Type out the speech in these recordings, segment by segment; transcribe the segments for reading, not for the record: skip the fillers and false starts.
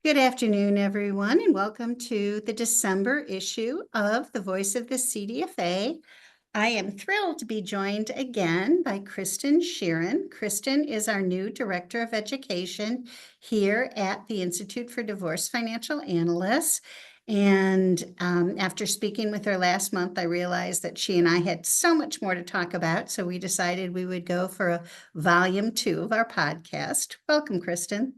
Good afternoon, everyone, and welcome to the December issue of The Voice of the CDFA. I am thrilled to be joined again by Kristen Shearin. Kristen is our new Director of Education here at the Institute for Divorce Financial Analysts. And after speaking with her last month, I realized that she and I had so much more to talk about, so we decided we would go for a volume 2 of our podcast. Welcome, Kristen.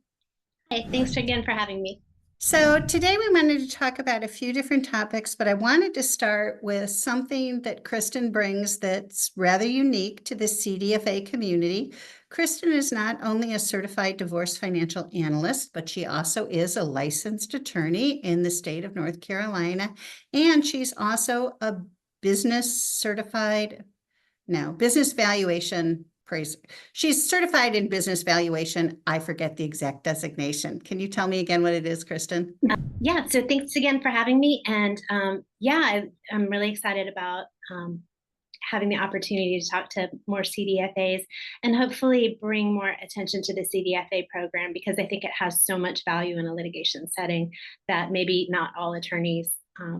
Hey, thanks again for having me. So today we wanted to talk about a few different topics, but I wanted to start with something that Kristen brings that's rather unique to the CDFA community. Kristen is not only a certified divorce financial analyst, but she also is a licensed attorney in the state of North Carolina, and she's also a business valuation. She's certified in business valuation. I forget the exact designation. Can you tell me again what it is, Kristen? Yeah, so thanks again for having me. And I'm really excited about having the opportunity to talk to more CDFAs and hopefully bring more attention to the CDFA program, because I think it has so much value in a litigation setting that maybe not all attorneys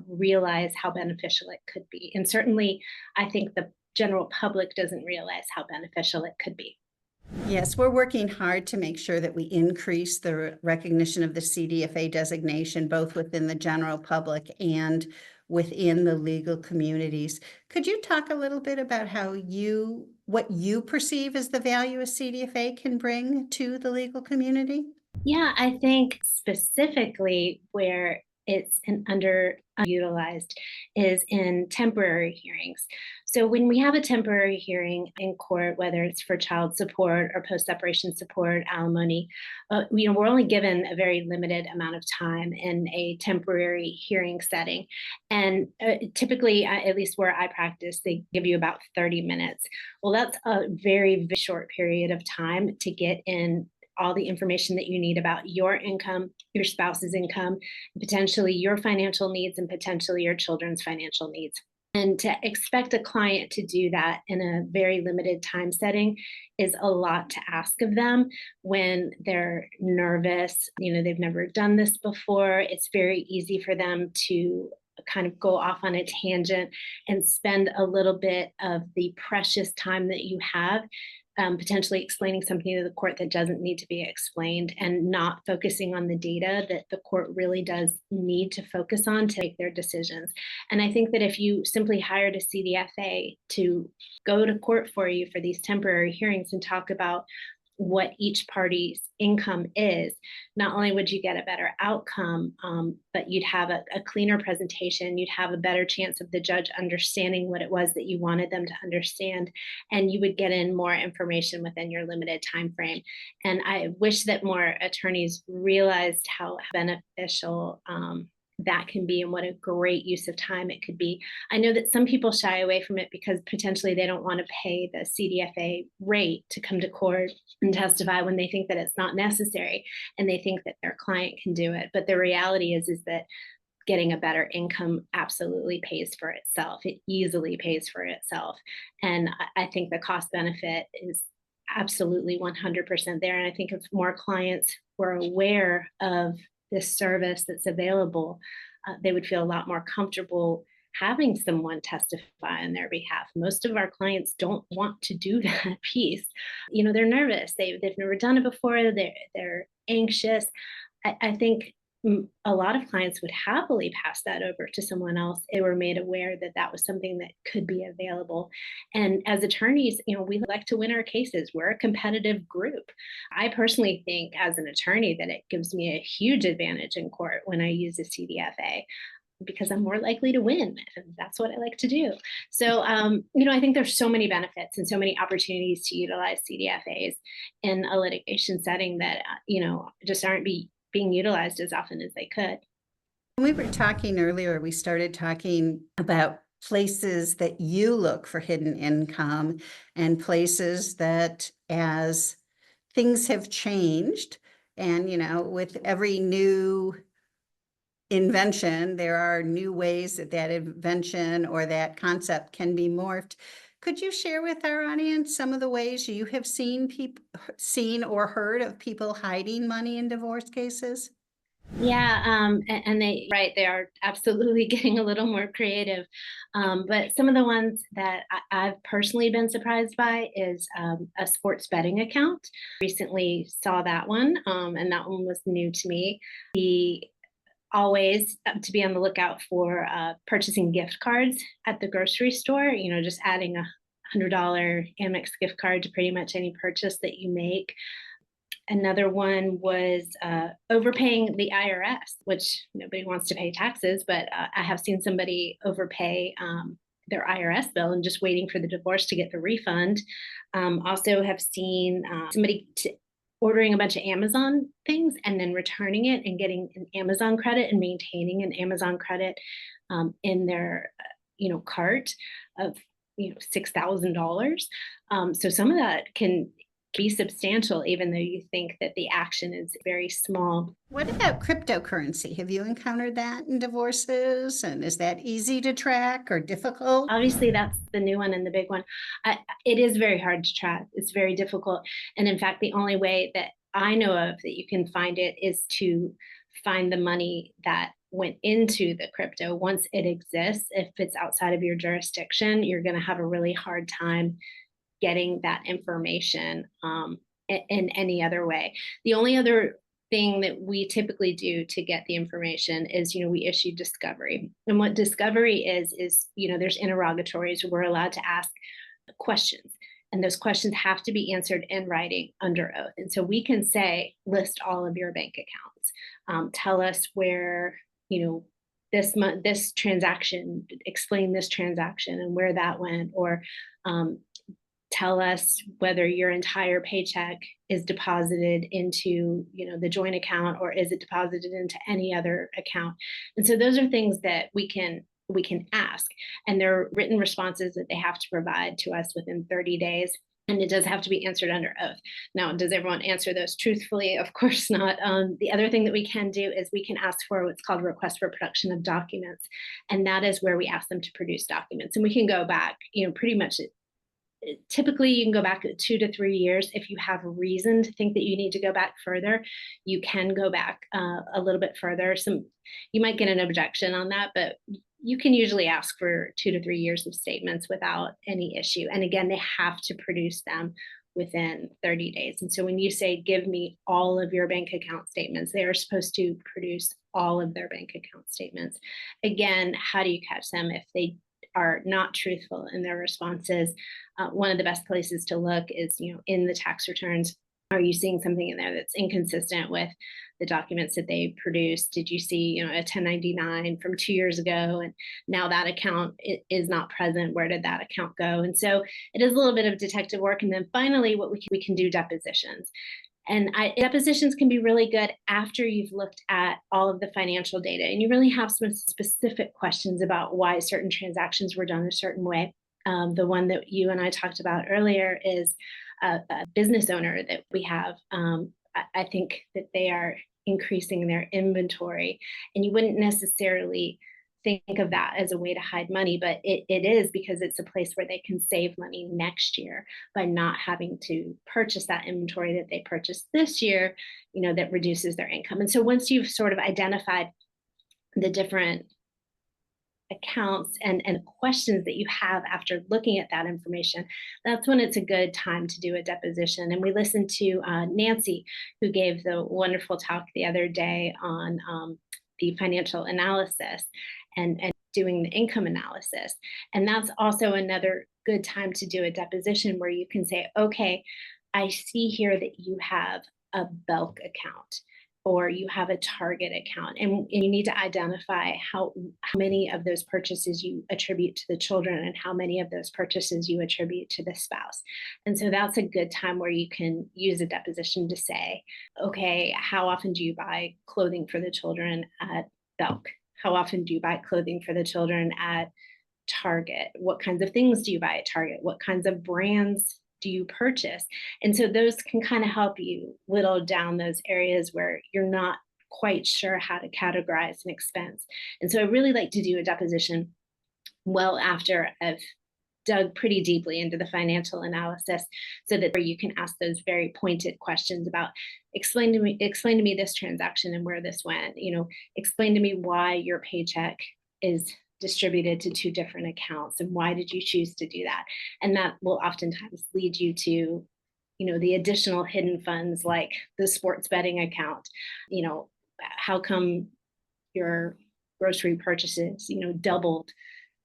realize how beneficial it could be. And certainly, I think the general public doesn't realize how beneficial it could be. Yes, we're working hard to make sure that we increase the recognition of the CDFA designation, both within the general public and within the legal communities. Could you talk a little bit about what you perceive as the value a CDFA can bring to the legal community? Yeah, I think specifically where it's underutilized is in temporary hearings. So when we have a temporary hearing in court, whether it's for child support or post-separation support, alimony, we're only given a very limited amount of time in a temporary hearing setting. And typically, at least where I practice, they give you about 30 minutes. Well, that's a very, very short period of time to get in all the information that you need about your income, your spouse's income, potentially your financial needs, and potentially your children's financial needs. And to expect a client to do that in a very limited time setting is a lot to ask of them when they're nervous. They've never done this before. It's very easy for them to kind of go off on a tangent and spend a little bit of the precious time that you have potentially explaining something to the court that doesn't need to be explained, and not focusing on the data that the court really does need to focus on to make their decisions. And I think that if you simply hired a CDFA to go to court for you for these temporary hearings and talk about what each party's income is, not only would you get a better outcome, but you'd have a cleaner presentation. You'd have a better chance of the judge understanding what it was that you wanted them to understand, and you would get in more information within your limited time frame. And I wish that more attorneys realized how beneficial that can be, and what a great use of time it could be. I know that some people shy away from it because potentially they don't want to pay the CDFA rate to come to court and testify when they think that it's not necessary, and they think that their client can do it. But the reality is that getting a better income absolutely pays for itself. It easily pays for itself. And I think the cost benefit is absolutely 100% there. And I think if more clients were aware of this service that's available, they would feel a lot more comfortable having someone testify on their behalf. Most of our clients don't want to do that piece. They're nervous. They've never done it before. They're anxious. I think a lot of clients would happily pass that over to someone else. They were made aware that that was something that could be available. And as attorneys, we like to win our cases. We're a competitive group. I personally think as an attorney that it gives me a huge advantage in court when I use a CDFA, because I'm more likely to win. And that's what I like to do. So, I think there's so many benefits and so many opportunities to utilize CDFAs in a litigation setting that, just aren't being utilized as often as they could. When we were talking earlier, we started talking about places that you look for hidden income, and places that, as things have changed, and with every new invention, there are new ways that invention or that concept can be morphed. Could you share with our audience some of the ways you have seen or heard of people hiding money in divorce cases? Yeah, and they are absolutely getting a little more creative. But some of the ones that I've personally been surprised by is a sports betting account. Recently saw that one, and that one was new to me. The always to be on the lookout for purchasing gift cards at the grocery store. Just adding $100 Amex gift card to pretty much any purchase that you make. Another one was overpaying the IRS, which nobody wants to pay taxes, but I have seen somebody overpay their IRS bill and just waiting for the divorce to get the refund. Also, have seen ordering a bunch of Amazon things and then returning it and getting an Amazon credit and maintaining an Amazon credit in their cart of $6,000. So some of that can be substantial, even though you think that the action is very small. What about cryptocurrency? Have you encountered that in divorces? And is that easy to track or difficult? Obviously, that's the new one and the big one. It is very hard to track. It's very difficult. And in fact, the only way that I know of that you can find it is to find the money that went into the crypto once it exists. If it's outside of your jurisdiction, you're going to have a really hard time getting that information in any other way. The only other thing that we typically do to get the information is, we issue discovery. And what discovery is, there's interrogatories. We're allowed to ask questions. And those questions have to be answered in writing under oath. And so we can say, list all of your bank accounts. Tell us where, this transaction, explain this transaction and where that went, or tell us whether your entire paycheck is deposited into the joint account, or is it deposited into any other account. And so those are things that we can ask, and there are written responses that they have to provide to us within 30 days. And it does have to be answered under oath. Now, does everyone answer those truthfully? Of course not. The other thing that we can do is we can ask for what's called a request for production of documents. And that is where we ask them to produce documents. And we can go back, pretty much typically you can go back 2 to 3 years. If you have reason to think that you need to go back further, you can go back a little bit further. You might get an objection on that, but you can usually ask for 2 to 3 years of statements without any issue. And again, they have to produce them within 30 days. And so when you say, give me all of your bank account statements, they are supposed to produce all of their bank account statements. Again, how do you catch them if they are not truthful in their responses? One of the best places to look is, in the tax returns. Are you seeing something in there that's inconsistent with the documents that they produced? Did you see, a 1099 from 2 years ago, and now that account is not present? Where did that account go? And so it is a little bit of detective work. And then finally, what we can do depositions. And depositions can be really good after you've looked at all of the financial data and you really have some specific questions about why certain transactions were done a certain way. The one that you and I talked about earlier is a business owner that we have. I think that they are increasing their inventory, and you wouldn't necessarily think of that as a way to hide money, but it is, because it's a place where they can save money next year by not having to purchase that inventory that they purchased this year, that reduces their income. And so once you've sort of identified the different accounts and questions that you have after looking at that information, that's when it's a good time to do a deposition. And we listened to Nancy, who gave the wonderful talk the other day on the financial analysis and doing the income analysis. And that's also another good time to do a deposition where you can say, okay, I see here that you have a Belk account, or you have a Target account, and you need to identify how many of those purchases you attribute to the children and how many of those purchases you attribute to the spouse. And so that's a good time where you can use a deposition to say, okay, how often do you buy clothing for the children at Belk? How often do you buy clothing for the children at Target? What kinds of things do you buy at Target? What kinds of brands do you purchase? And so those can kind of help you whittle down those areas where you're not quite sure how to categorize an expense. And so I really like to do a deposition well after I've dug pretty deeply into the financial analysis so that you can ask those very pointed questions about explain to me this transaction and where this went, explain to me why your paycheck is distributed to two different accounts and why did you choose to do that. And that will oftentimes lead you to the additional hidden funds like the sports betting account. How come your grocery purchases doubled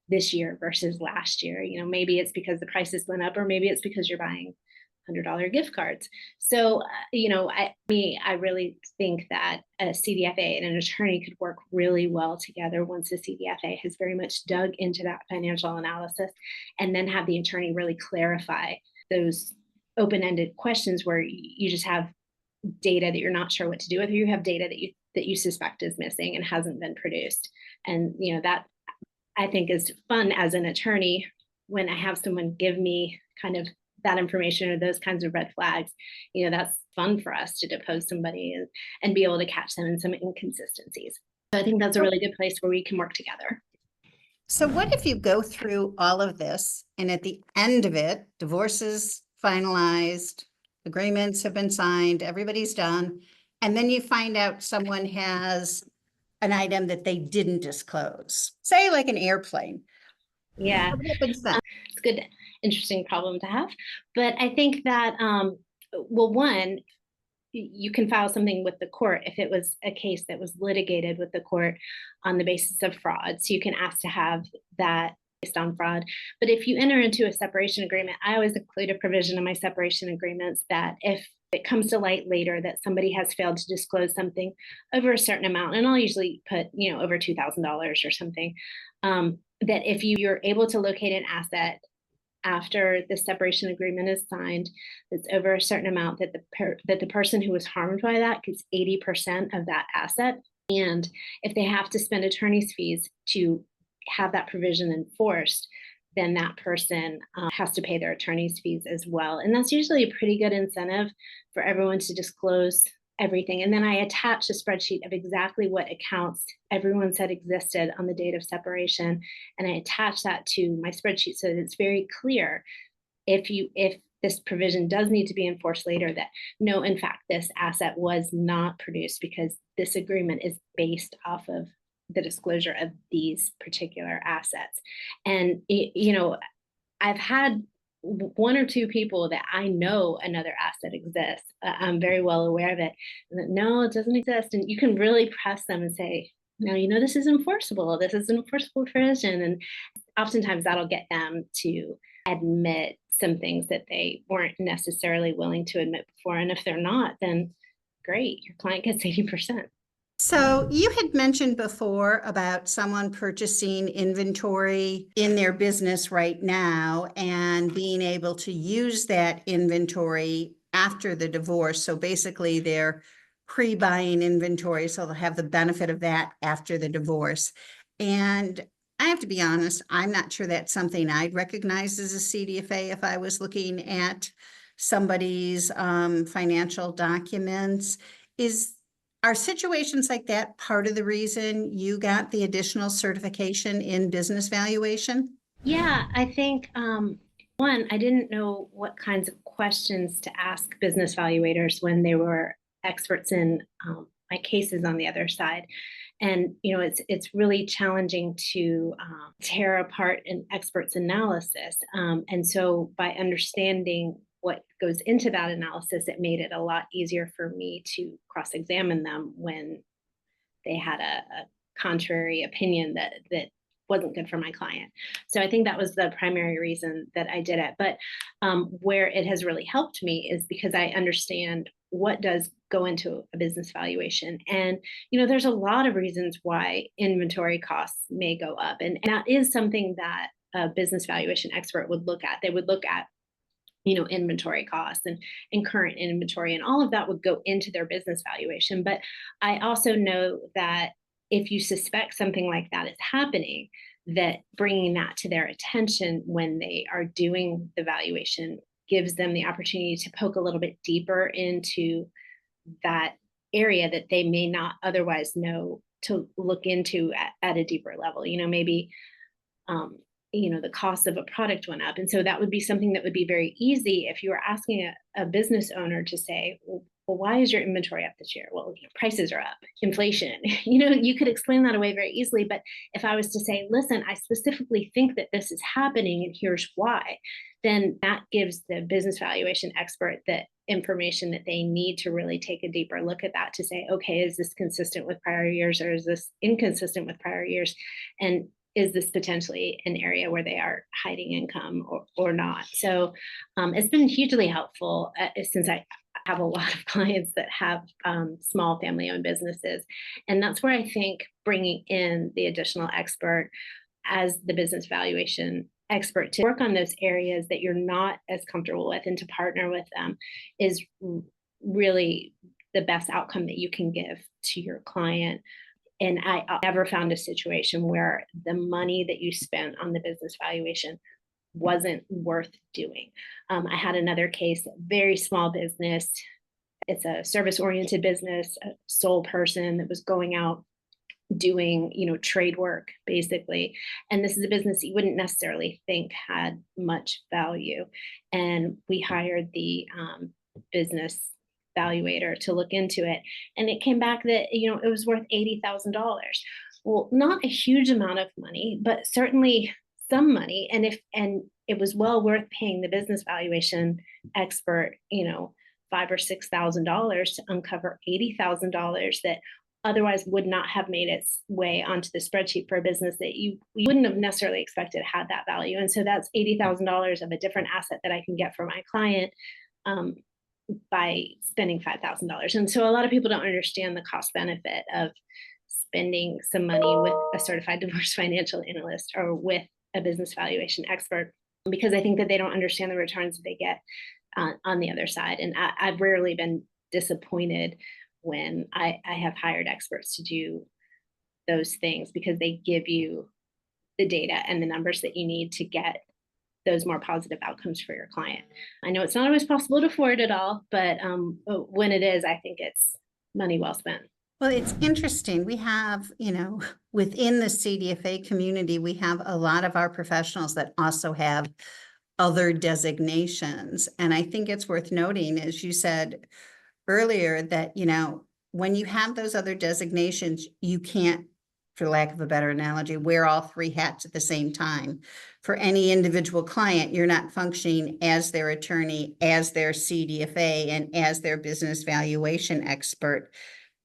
this year versus last year? Maybe it's because the prices went up, or maybe it's because you're buying $100 gift cards. So I really think that a CDFA and an attorney could work really well together once the CDFA has very much dug into that financial analysis, and then have the attorney really clarify those open-ended questions where you just have data that you're not sure what to do with, or you have data that you suspect is missing and hasn't been produced. And that I think is fun as an attorney when I have someone give me kind of that information or those kinds of red flags. That's fun for us to depose somebody and be able to catch them in some inconsistencies. So I think that's a really good place where we can work together. So what if you go through all of this and at the end of it, divorce is finalized, agreements have been signed, everybody's done, and then you find out someone has an item that they didn't disclose, say like an airplane. Yeah, What happens then? it's a good, interesting problem to have. But I think that, well, one, you can file something with the court if it was a case that was litigated with the court on the basis of fraud. So you can ask to have that based on fraud. But if you enter into a separation agreement, I always include a provision in my separation agreements that if it comes to light later that somebody has failed to disclose something over a certain amount, and I'll usually put, over $2,000 or something, that if you're able to locate an asset after the separation agreement is signed that's over a certain amount, that the person who was harmed by that gets 80% of that asset. And if they have to spend attorney's fees to have that provision enforced, then that person has to pay their attorney's fees as well. And that's usually a pretty good incentive for everyone to disclose everything. And then I attach a spreadsheet of exactly what accounts everyone said existed on the date of separation. And I attach that to my spreadsheet so that it's very clear if this provision does need to be enforced later, that no, in fact, this asset was not produced because this agreement is based off of the disclosure of these particular assets. And, I've had one or two people that I know another asset exists. I'm very well aware of it. No, it doesn't exist. And you can really press them and say, no, this is enforceable. This is an enforceable provision. And oftentimes that'll get them to admit some things that they weren't necessarily willing to admit before. And if they're not, then great, your client gets 80%. So you had mentioned before about someone purchasing inventory in their business right now and being able to use that inventory after the divorce. So basically they're pre-buying inventory, so they'll have the benefit of that after the divorce. And I have to be honest, I'm not sure that's something I'd recognize as a CDFA if I was looking at somebody's financial documents. Are situations like that part of the reason you got the additional certification in business valuation? Yeah, I think one, I didn't know what kinds of questions to ask business valuators when they were experts in my cases on the other side. And it's really challenging to tear apart an expert's analysis. And so by understanding what goes into that analysis, it made it a lot easier for me to cross-examine them when they had a contrary opinion that wasn't good for my client. So I think that was the primary reason that I did it. But where it has really helped me is because I understand what does go into a business valuation. And, there's a lot of reasons why inventory costs may go up. And that is something that a business valuation expert would look at. They would look at inventory costs and current inventory, and all of that would go into their business valuation. But I also know that if you suspect something like that is happening, that bringing that to their attention when they are doing the valuation gives them the opportunity to poke a little bit deeper into that area that they may not otherwise know to look into at a deeper level. Maybe the cost of a product went up. And so that would be something that would be very easy if you were asking a business owner to say, well, why is your inventory up this year? Well, prices are up, inflation. You could explain that away very easily. But if I was to say, listen, I specifically think that this is happening and here's why, then that gives the business valuation expert the information that they need to really take a deeper look at that to say, okay, is this consistent with prior years or is this inconsistent with prior years? And is this potentially an area where they are hiding income or not? So it's been hugely helpful since I have a lot of clients that have small family-owned businesses. And that's where I think bringing in the additional expert as the business valuation expert to work on those areas that you're not as comfortable with and to partner with them is really the best outcome that you can give to your client. And I never found a situation where the money that you spent on the business valuation wasn't worth doing. I had another case, very small business. It's a service-oriented business, a sole person that was going out doing, trade work basically. And this is a business you wouldn't necessarily think had much value. And we hired the business valuator to look into it. And it came back that, it was worth $80,000. Well, not a huge amount of money, but certainly some money. And it was well worth paying the business valuation expert, $5,000 or $6,000 to uncover $80,000 that otherwise would not have made its way onto the spreadsheet for a business that you wouldn't have necessarily expected had that value. And so that's $80,000 of a different asset that I can get for my client by spending $5,000. And so a lot of people don't understand the cost benefit of spending some money with a certified divorce financial analyst or with a business valuation expert, because I think that they don't understand the returns that they get on the other side. And I've rarely been disappointed when I have hired experts to do those things, because they give you the data and the numbers that you need to get those more positive outcomes for your client. I know it's not always possible to afford it all, but when it is, I think it's money well spent. Well, it's interesting. We have, within the CDFA community, we have a lot of our professionals that also have other designations. And I think it's worth noting, as you said earlier, that, when you have those other designations, you can't, for lack of a better analogy, wear all three hats at the same time. For any individual client, you're not functioning as their attorney, as their CDFA, and as their business valuation expert.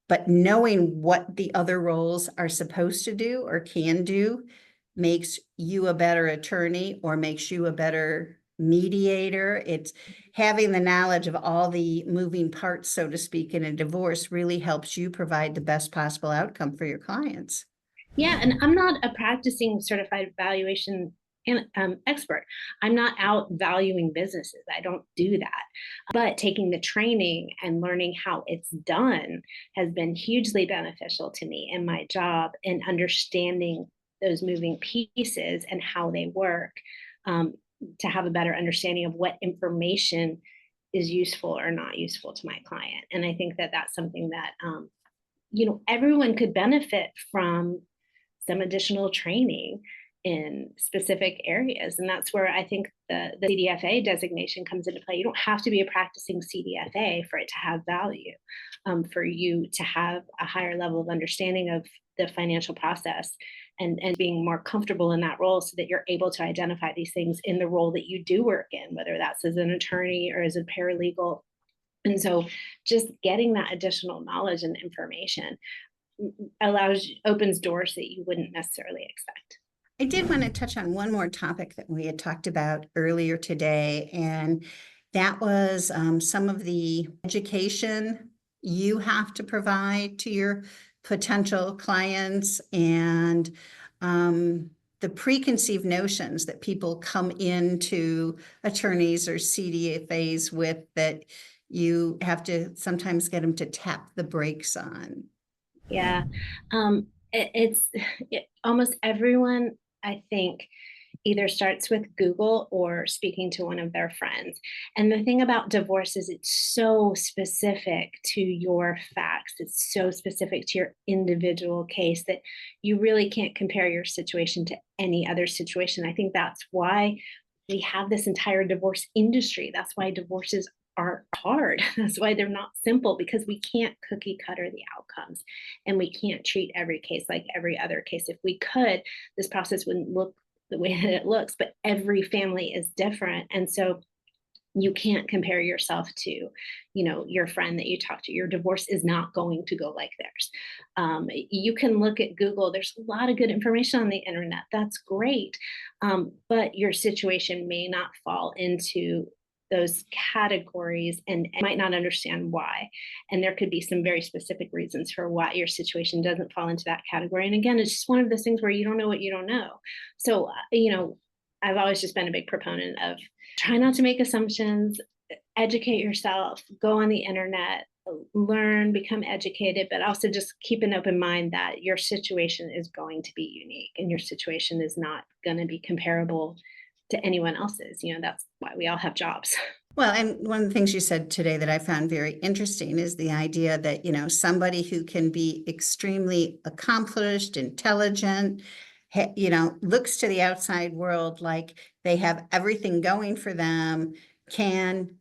But knowing what the other roles are supposed to do or can do makes you a better attorney or makes you a better mediator. It's having the knowledge of all the moving parts, so to speak, in a divorce really helps you provide the best possible outcome for your clients. Yeah, and I'm not a practicing certified valuation expert. I'm not out valuing businesses. I don't do that. But taking the training and learning how it's done has been hugely beneficial to me in my job, and understanding those moving pieces and how they work, to have a better understanding of what information is useful or not useful to my client. And I think that that's something that everyone could benefit from, some additional training in specific areas. And that's where I think the CDFA designation comes into play. You don't have to be a practicing CDFA for it to have value, for you to have a higher level of understanding of the financial process and being more comfortable in that role, so that you're able to identify these things in the role that you do work in, whether that's as an attorney or as a paralegal. And so just getting that additional knowledge and information opens doors that you wouldn't necessarily expect. I did want to touch on one more topic that we had talked about earlier today, and that was some of the education you have to provide to your potential clients, and the preconceived notions that people come into attorneys or CDFAs with, that you have to sometimes get them to tap the brakes on. Yeah. It's almost everyone, I think, either starts with Google or speaking to one of their friends. And the thing about divorce is it's so specific to your facts. It's so specific to your individual case that you really can't compare your situation to any other situation. I think that's why we have this entire divorce industry. That's why divorces are hard. That's why they're not simple, because we can't cookie cutter the outcomes and we can't treat every case like every other case. If we could, this process wouldn't look the way that it looks, but every family is different. And so you can't compare yourself to, your friend that you talk to. Your divorce is not going to go like theirs. You can look at Google. There's a lot of good information on the internet. That's great. But your situation may not fall into those categories and might not understand why. And there could be some very specific reasons for why your situation doesn't fall into that category. And again, it's just one of those things where you don't know what you don't know. So, I've always just been a big proponent of try not to make assumptions, educate yourself, go on the internet, learn, become educated, but also just keep an open mind that your situation is going to be unique and your situation is not going to be comparable to anyone else's. That's why we all have jobs. Well, and one of the things you said today that I found very interesting is the idea that, somebody who can be extremely accomplished, intelligent, looks to the outside world like they have everything going for them, can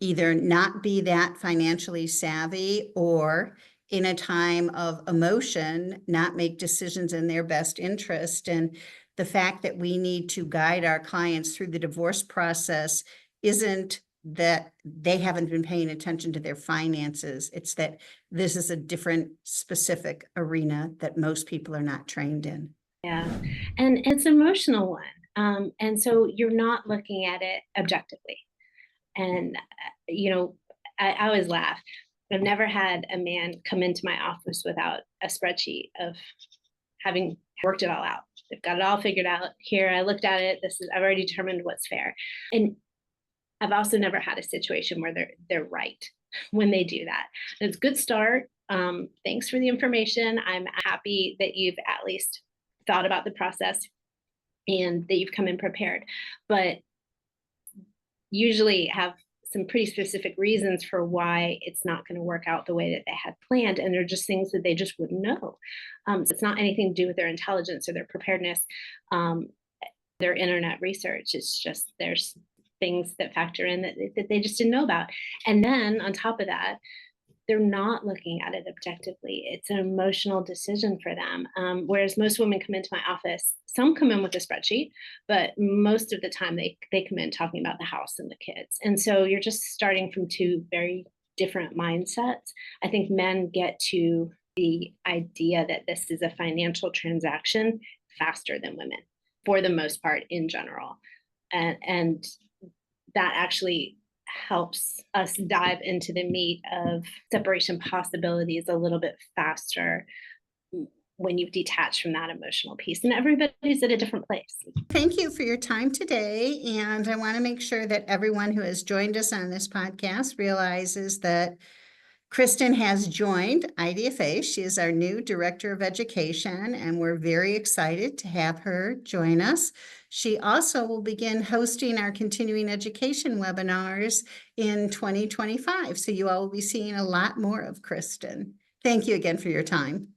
either not be that financially savvy or in a time of emotion, not make decisions in their best interest. And the fact that we need to guide our clients through the divorce process isn't that they haven't been paying attention to their finances. It's that this is a different specific arena that most people are not trained in. Yeah. And it's an emotional one. And so you're not looking at it objectively. And, I always laugh. I've never had a man come into my office without a spreadsheet of having worked it all out. They've got it all figured out. Here, I looked at it. I've already determined what's fair. And I've also never had a situation where they're right when they do that. And it's a good start. Thanks for the information. I'm happy that you've at least thought about the process and that you've come in prepared. But usually have some pretty specific reasons for why it's not going to work out the way that they had planned. And they're just things that they just wouldn't know. So it's not anything to do with their intelligence or their preparedness, their internet research. It's just there's things that factor in that they just didn't know about. And then on top of that, they're not looking at it objectively. It's an emotional decision for them. Whereas most women come into my office, some come in with a spreadsheet, but most of the time they come in talking about the house and the kids. And so you're just starting from two very different mindsets. I think men get to the idea that this is a financial transaction faster than women, for the most part in general. And that actually helps us dive into the meat of separation possibilities a little bit faster when you've detached from that emotional piece. And everybody's at a different place. Thank you for your time today. And I want to make sure that everyone who has joined us on this podcast realizes that Kristen has joined IDFA. She is our new Director of Education, and we're very excited to have her join us. She also will begin hosting our continuing education webinars in 2025. So you all will be seeing a lot more of Kristen. Thank you again for your time.